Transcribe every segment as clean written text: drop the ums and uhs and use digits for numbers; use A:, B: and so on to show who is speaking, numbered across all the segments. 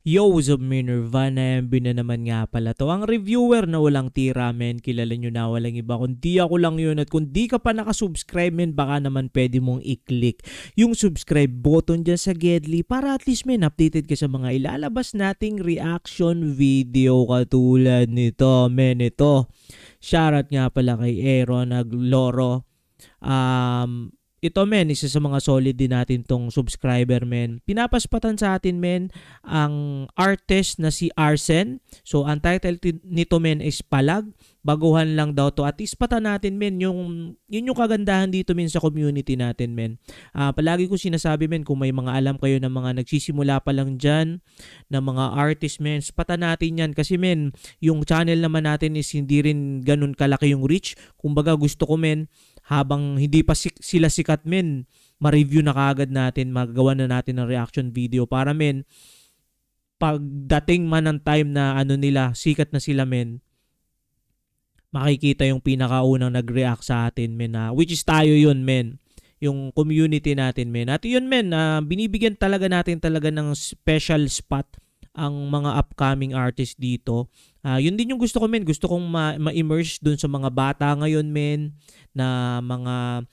A: Yo, what's up, Nirvana? MB na naman nga pala to. Ang reviewer na walang tira, men. Kilala nyo na, walang iba. Kundi ako lang yun. At kung di ka pa nakasubscribe, men, baka naman pwede mong i-click yung subscribe button dyan sa Gedli para at least, men, updated ka sa mga ilalabas nating reaction video katulad nito, men. Ito, shoutout nga pala kay Aaron Agloro. Ito, men, isa sa mga solid din natin tong subscriber, men. Pinapaspatan sa atin, men, ang artist na si Arsen. So, ang title nito, men, is Palag. Baguhan lang daw to. At ispatan natin, men, yun yung kagandahan dito, men, sa community natin, men. Palagi ko sinasabi, men, kung may mga alam kayo ng mga nagsisimula pa lang dyan, na mga artist, men, spatan natin yan. Kasi, men, yung channel naman natin is hindi rin ganun kalaki yung reach. Kumbaga, gusto ko, men, habang hindi pa sila sikat, men, ma-review na kaagad natin, magagawa na natin ng reaction video para, men, pagdating man ng time na ano nila, sikat na sila, men, makikita yung pinakaunang nag-react sa atin, men, which is tayo yun, men, yung community natin, men. At yun, men, binibigyan talaga natin talaga ng special spot ang mga upcoming artists dito. Yun din yung gusto ko, men. Gusto kong ma-immerse dun sa mga bata ngayon, men, na mga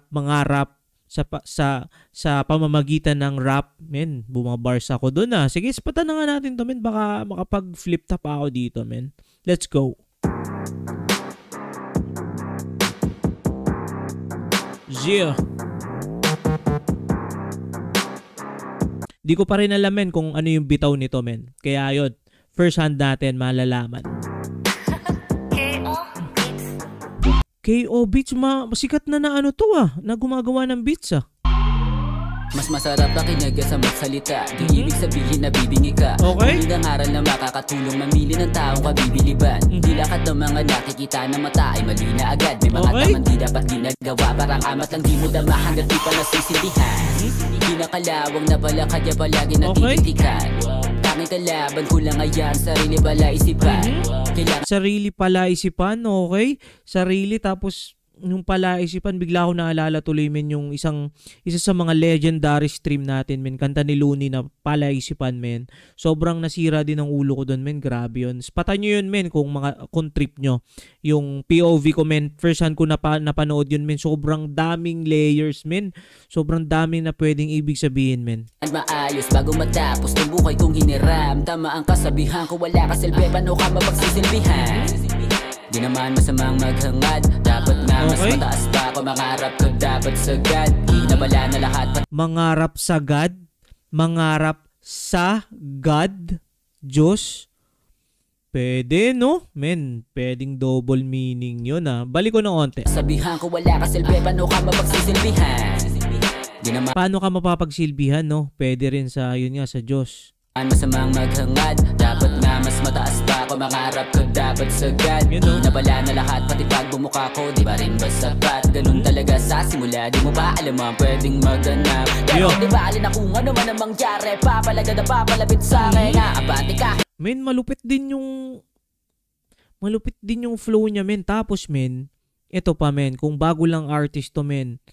A: mangarap sa pamamagitan ng rap, men. Bumabars ako dun, Sige, spatan na nga natin to, men. Baka makapag-flip top ako dito, men. Let's go. Yeah. Di ko pa rin alam, men, kung ano yung bitaw nito, men. Kaya yun, first hand natin malalaman. KO Beats, masikat na ano to, na gumagawa ng beats,
B: Mas masarap pakinig sa magsalita. Di ibig sabihin na bibingi ka.
A: Okay.
B: Hindi ng aral na makakatulong mamili ng taong kabibiliban. Di lahat ng mga nakikita na mata ay mali na agad. May mga tamang di dapat ginagawa. Parang amat lang di mo dama hanggat di pa nasisindihan. Kinakalawang na pala kaya palagi natititikan. Tanging kalaban ko lang ayan, sarili pala isipan.
A: Sarili pala isipan, okay? Sarili tapos yung pala isipan, bigla ko naalala tuloy, men, yung isa sa mga legendary stream natin, men, kanta ni Looney na pala isipan, men. Sobrang nasira din ang ulo ko doon, men. Grabe yun. Spatan nyo yun, men, kung trip nyo. Yung POV ko, men, first hand ko napanood yun, men. Sobrang daming layers, men. Sobrang daming na pwedeng ibig sabihin, men.
B: Maayos bago matapos ng buhay kong hiniram. Tama ang kasabihan ko, wala ka silbi, paano ka mapagsisilbihan? Di naman masamang maghangad. Dapat nga mas mataas pa ako. Mangarap ko dapat sagad. Hinabala na lahat.
A: Mangarap sagad? Mangarap sa God? Diyos? Pwede, no? Men, pwedeng double meaning yun, Balik ko ng onte.
B: Sabihan ko wala ka silbi, paano ka mapagsisilbihan? Di naman
A: paano ka mapapagsilbihan, no? Pwede rin sa, yun nga, sa Diyos.
B: Masamang maghangad. Dapat nga mas mataas pa ako. Mangarap ko dapat sagad. Hinabala na lahat. Pati pag bumuka ko, di ba rin ba sapat? Ganun talaga sa simula. Di mo ba alam ang pwedeng maganap? Pero di ba alin na kung ano man ang mangyari? Papalaga na papalapit sa akin. Naabati ka.
A: Men, malupit din yung flow niya, men. Tapos, men, ito pa, men, kung bago lang artist to, men,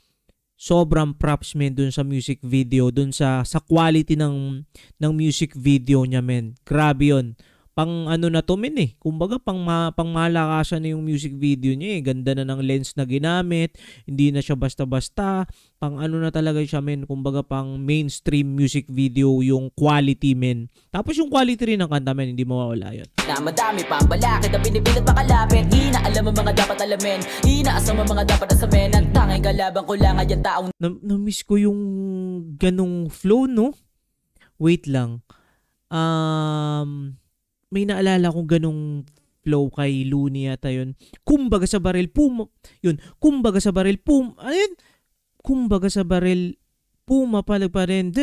A: sobrang props, men, dun sa music video, dun sa quality ng music video niya, men. Grabe yun. Pang ano na to, men, kumbaga pang malakasan na yung music video niya, Ganda na ng lens na ginamit, hindi na siya basta-basta. Pang ano na talaga siya, men, kumbaga pang mainstream music video yung quality, men. Tapos yung quality rin ng kanta, men, hindi mawawala yun.
B: Na madami pang balakid na pinipilit makalapit. Inaalam ang mga dapat alamin, inaasam ang mga dapat asamin. Ang tanging kalaban ko lang ay ang taong
A: na-miss ko yung ganong flow, no? Wait lang. May naalala kong ganong flow kay Looney ata yun. Kumbaga sa baril, yun. Kumbaga sa baril, ayun. Kumbaga sa baril, pumapalag pa rin.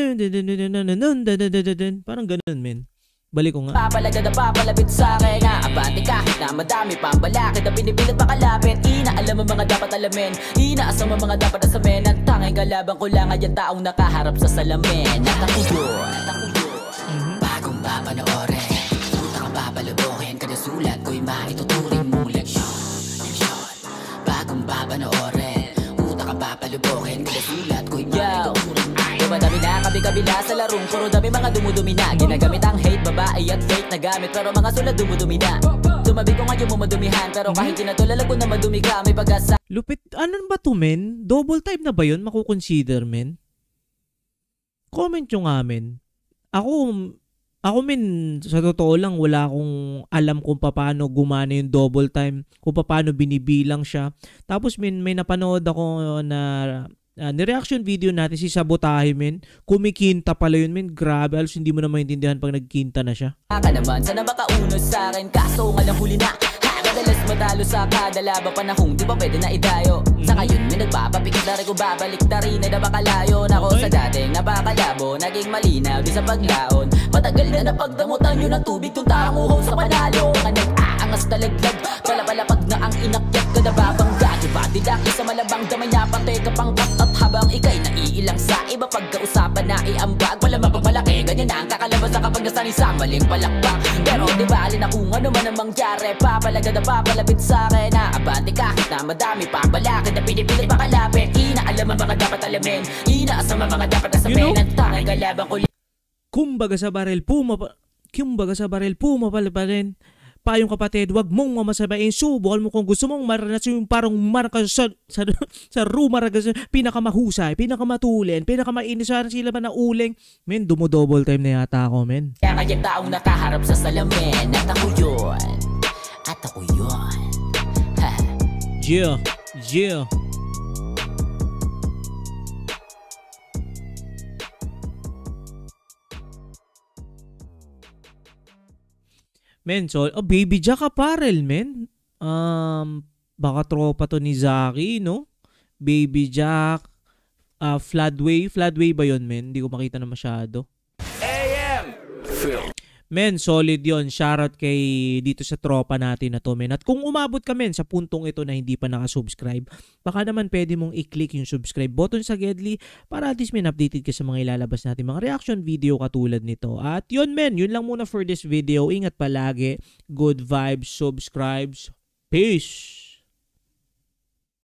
A: Parang ganun, men. Balik ko nga.
B: Papalaga na papalapit sa akin. Naabati kahit na madami pang balakid na pinipilit makalapit. Inaalam ang mga dapat alamin, inaasam ang mga dapat asamin. Ang tanging kalaban ko lang ay ang taong nakaharap sa salamin. At ako yun, bagong papanoorin. Babalubuhin kada sulat ko'y maituturing mong leksyon. Bagong babanoorin. Utak ang babalubuhin kada sulat ko'y maituturing mong leksyon. Dumadami na kabi-kabila sa larong puro dami mga dumudumi na. Ginagamit ang hate, babae at fake na gamit, pero mga sulat dumudumi na. Tumabi ko ngayon mo madumihan, pero kahit tinatulala ko na madumi ka, may pag-asa.
A: Lupit, ano ba to men? Double type na ba yun? Makukonsider men? Comment nyo nga men. Ako men, sa totoo lang, wala akong alam kung paano gumana yung double time, kung paano binibilang siya. Tapos men, may napanood ako na ni-reaction video natin si Sabotahe men. Kumikinta pala yun men. Grabe, alos hindi mo na maintindihan pag nagkinta na siya.
B: Ka naman, sana makaunos sa akin, kaso nga lang huli na. Madalas matalo sa kada laban panahong di pa pwede na idayo. Sa ngayon may nagpapapikit na rin ko babalik na rin ay napakalayo na ako sa dating napakalabo. Naging malinaw di sa paglaon. Matagal na napagdamutan yun ang tubig kung tanguhaw sa panalo. Mga nag-aangas na laglag, palapalapag na ang inakyat ka na babangga. Diba didaki sa malabang damay na patay ka pang at habang ikay naiilang sa iba pagkausapan na iambag. Wala mapagmalaki, ganyan na ang kakalabas na kapag nasani sa maling palakpak. Pero di ba alin na kung ano man ang mangyari, papalaga na papalapit sa akin. Naabante kahit na madami pang balakid na pinipilit makalapit. Inaalam ang mga dapat alamin, inaasam ang mga dapat nasamin. At tanging kalabang ko.
A: Kumbaga sa baril, pumapala rin. Payong kapatid, wag mong mamasabayin. Subukan mo kung gusto mong maranasin yung parang marka sa rumaraga, pinakamahusay, pinakamatulin, pinakamainis sila ba na uling. Men, dumodouble time na yata ako, men.
B: Kaya kaya taong nakaharap sa salamin. At ako yun.
A: Yeah. Men, so, Baby Jack Apparel, men. Baka tropa to ni Zaki, no? Baby Jack, Floodway ba yun, men? Hindi ko makita na masyado. AM! Men, solid yon. Shoutout kay dito sa tropa natin na to, men. At kung umabot ka, men, sa puntong ito na hindi pa nakasubscribe, baka naman pwede mong i-click yung subscribe button sa Gedli para at least, men, updated ka sa mga ilalabas natin, mga reaction video katulad nito. At yun, men, yun lang muna for this video. Ingat palagi. Good vibes, subscribes. Peace!